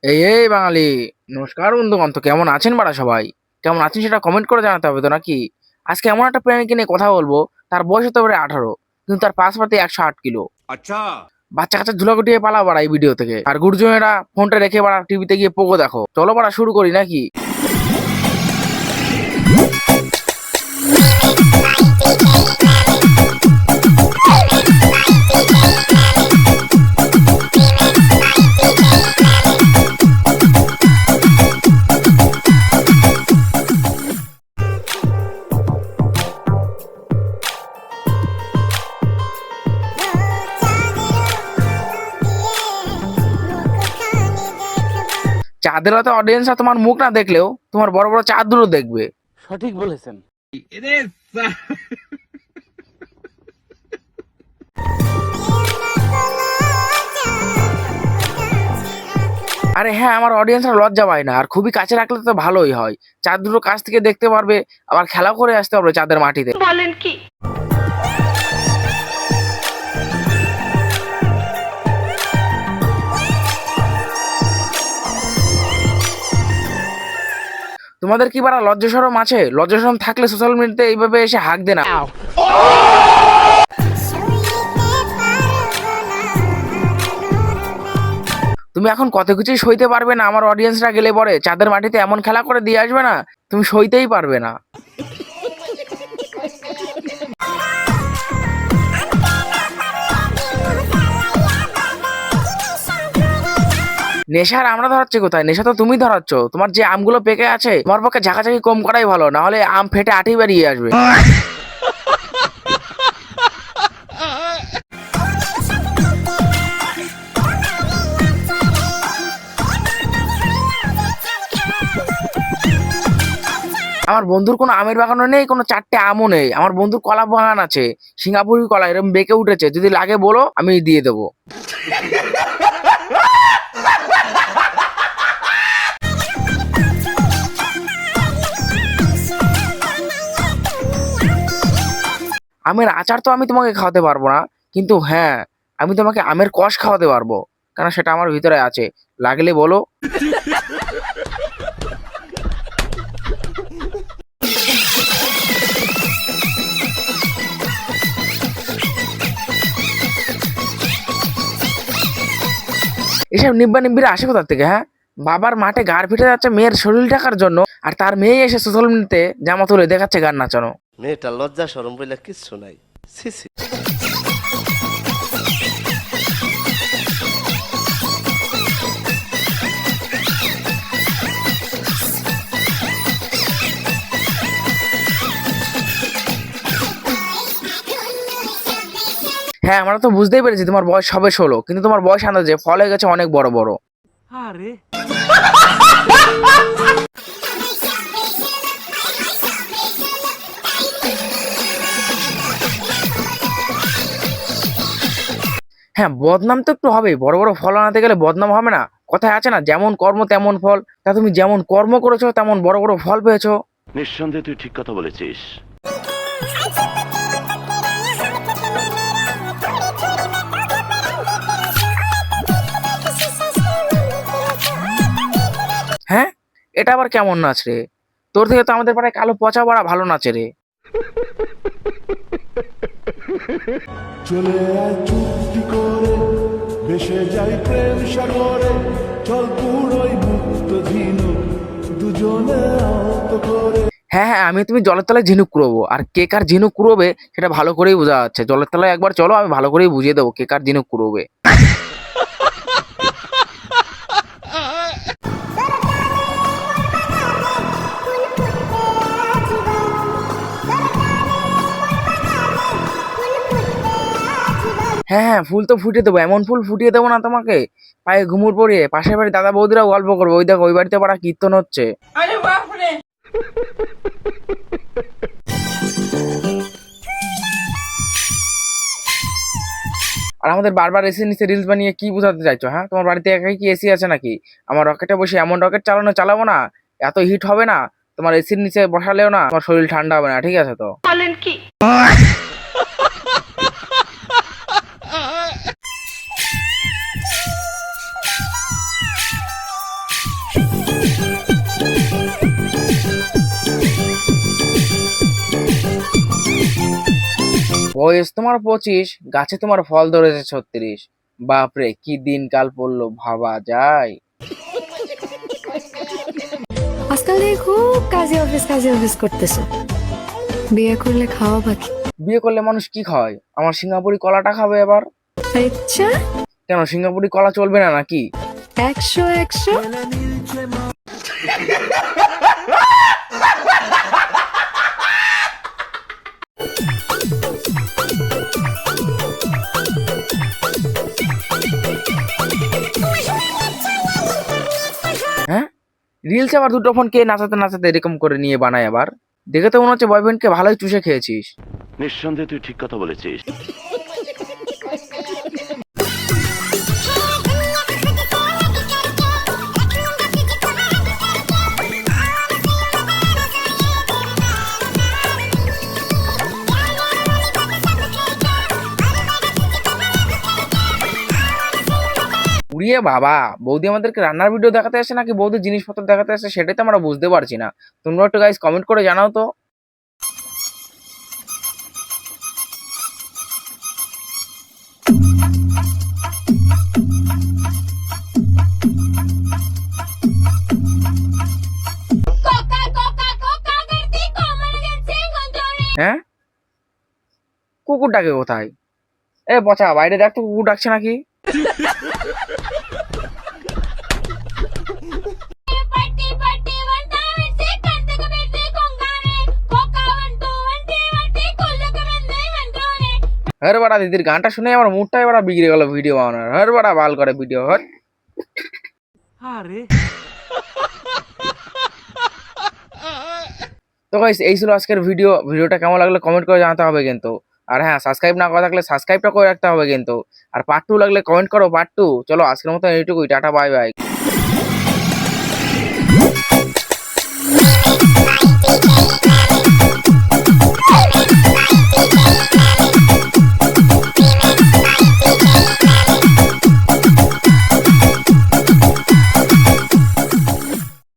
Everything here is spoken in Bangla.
এই বাঙালি, নমস্কার বন্ধুগণ। তো কেমন আছেন বাড়া সবাই? কেমন আছেন সেটা কমেন্ট করে জানাতে হবে তো নাকি? আজকে এমন একটা প্রাণীকে নিয়ে কথা বলবো, তার বয়স হতে পারে 18, কিন্তু তার পাশাপাশি 108 কিলো। अच्छा। বাচ্চা কাচ্চা ধুলা গুটিয়ে পালা বাড়া এই ভিডিও থেকে, আর গুরুজনেরা ফোনটা রেখে বাড়া টিভিতে গিয়ে পোগো দেখো। চলো বাড়া শুরু করি নাকি? চাঁদের রাতে অডিয়েন্সরা তোমার মুখ না দেখলেও তোমার বড় বড় চাঁদ দুটো দেখবে। সঠিক বলেছেন। আরে হ্যাঁ, আমার অডিয়েন্সরা লজ্জা পায় না, আর খুবই কাছে রাখলে তো ভালোই হয়। চাঁদ দুটো কাছ থেকে দেখতে পারবে, আবার খেলা করে আসতে পারবে চাঁদের মাটিতে। বলেন কি? তোমাদের কি বাড়া লজ্জা শরম আছে? লজ্জা শরম থাকলে সোশ্যাল মিডিয়াতে এইভাবে এসে হাঁক দে না। তুমি এখন কত কিছুই সইতে পারবে না। আমার অডিয়েন্সরা গেলে পরে চাঁদের মাটিতে এমন খেলা করে দিয়ে আসবে না, তুমি সইতেই পারবে না। নেশার আমরা ধরাচ্ছি কোথায়? নেশা তো তুমি ধরাচ্ছ। তোমার যে আমগুলো পেকে আছে, তোমার পক্ষে ঝাঁকাঝাঁকি কম করাই ভালো, না হলে আম ফেটে আঠি বেরিয়ে আসবে। আমার বন্ধুর কোনো আমের বাগানও নেই, কোনো চারটে আমও নেই। আমার বন্ধুর কলা বাগান আছে, সিঙ্গাপুরি কলা এরকম বেঁকে উঠেছে। যদি লাগে বলো, আমি দিয়ে দেবো। আমের আচার তো আমি তোমাকে খাওয়াতে পারবো না, কিন্তু হ্যাঁ, আমি তোমাকে আমের কষ খাওয়াতে পারবো, কারণ সেটা আমার ভিতরে আছে। লাগলে বলো। এসব নিব্বা নিব্বিরা আসে কোথা থেকে? হ্যাঁ, বাবার মাঠে গাড় ফিটে যাচ্ছে মেয়ের শরীর ঢাকার জন্য, আর তার মেয়ে এসে সোশ্যাল মিডিয়াতে জামা তুলে দেখাচ্ছে গান নাচানো। মেয়েটা লজ্জা শরম বলে কিচ্ছু নাই। ছি ছি। হ্যাঁ, আমরা তো বুঝতেই পেরেছি তোমার বয়স সবে 16, কিন্তু তোমার বয়স আন্দাজে ফল হয়ে গেছে অনেক বড় বড়। আরে হ্যাঁ, বদনাম তো একটু হবেই। বড় বড় ফল আনাতে গেলে বদনাম হবে না? কথায় আছে না, যেমন কর্ম তেমন ফল। তা তুমি যেমন কর্ম করেছো তেমন বড় বড় ফল পেয়েছো। নিঃসন্দেহে তুই ঠিক কথা বলেছিস। হ্যাঁ, এটা আবার কেমন নাচ রে? তোর থেকে তো আমাদের পাড়ায় কালো পচা বড়া ভালো নাচে রে। চলে আয় চুক্তি করে, ভেসে যাই প্রেম সাগরে, চল পুরোই মুক্ত ঝিনুক, দুজনে আহত করে। হ্যাঁ হ্যাঁ, আমি তুমি জলের তলায় ঝিনুক কুড়োবো, আর কে কার ঝিনুক কুড়োবে সেটা ভালো করেই বোঝা যাচ্ছে। জলের তলায় একবার চলো, আমি ভালো করেই বুঝিয়ে দেবো কে কার ঝিনুক কুড়োবে। হ্যাঁ হ্যাঁ, ফুল তো ফুটিয়ে দেবো। এমন ফুল ফুটিয়ে দেবো না তোমাকে, পায়ে ঘুমুর পড়িয়ে পাশের বাড়ি দাদা বৌদিরাও গল্প করবো। ওই দেখো, ওই বাড়িতে পাড়া কীর্তন হচ্ছে। আর আমাদের বারবার এসি নিচে রিলস বানিয়ে কি বোঝাতে চাইছো? হ্যাঁ, তোমার বাড়িতে একাই কি এসি আছে নাকি? আমার রকেটে বসে এমন রকেট চালাবো না, এত হিট হবে না। তোমার এসির নিচে বসালেও না তোমার শরীর ঠান্ডা হবে না, ঠিক আছে তো? বলেন কি? বয়স তোমার 25, গাছে তোমার ফল ধরেছে 36। বাপরে কি দিনকাল পড়লো, ভাবা যায়? আজকাল দেখে খুব কাজে অফিস করতেছো। বিয়ে করলে খাওয়া বাকি। বিয়ে করলে মানুষ কি খায়? আমার সিঙ্গাপুরি কলাটা খাবে এবার। আচ্ছা, কেন সিঙ্গাপুরি কলা চলবে না নাকি? 100 হ্যাঁ, রিলস আবার দুটো ফোন কে নাচাতে নাচাতে এরকম করে নিয়ে বানায় আবার? দেখে তো মনে হচ্ছে বয়ফ্রেন্ডকে ভালোই চুষে খেয়েছিস। নিঃসন্দেহে তুই ঠিক কথা বলেছিস। উড়িয়ে বাবা, বৌদি আমাদেরকে রান্নার ভিডিও দেখাতে আসে নাকি বৌদি জিনিসপত্র দেখাতে আসে সেটাই তো আমরা বুঝতে পারছি না। তোমরা একটু গাইস কমেন্ট করে জানাও তো। হ্যাঁ, কুকুর ডাকে কোথায়? এ বচা, বাইরে দেখ তো কুকুর ডাকছে নাকি। হর বাড়া, দিদির গানটা শুনে আমার মুডটাই বাড়া বিগড়ে গেল ভিডিও বানানোর। হর বাড়া বাল করে ভিডিও হর। আরে তো গাইস এই ছিল আজকের ভিডিওটা কেমন লাগলো কমেন্ট করে জানাতে হবে কিন্তু। আর হ্যাঁ, সাবস্ক্রাইব না করা থাকলে সাবস্ক্রাইবটা করে রাখতে হবে কিন্তু। আর পার্ট 2 লাগলে কমেন্ট করো পার্ট 2। চলো আজকের মতো এইটুকুই, টাটা বাই বাই।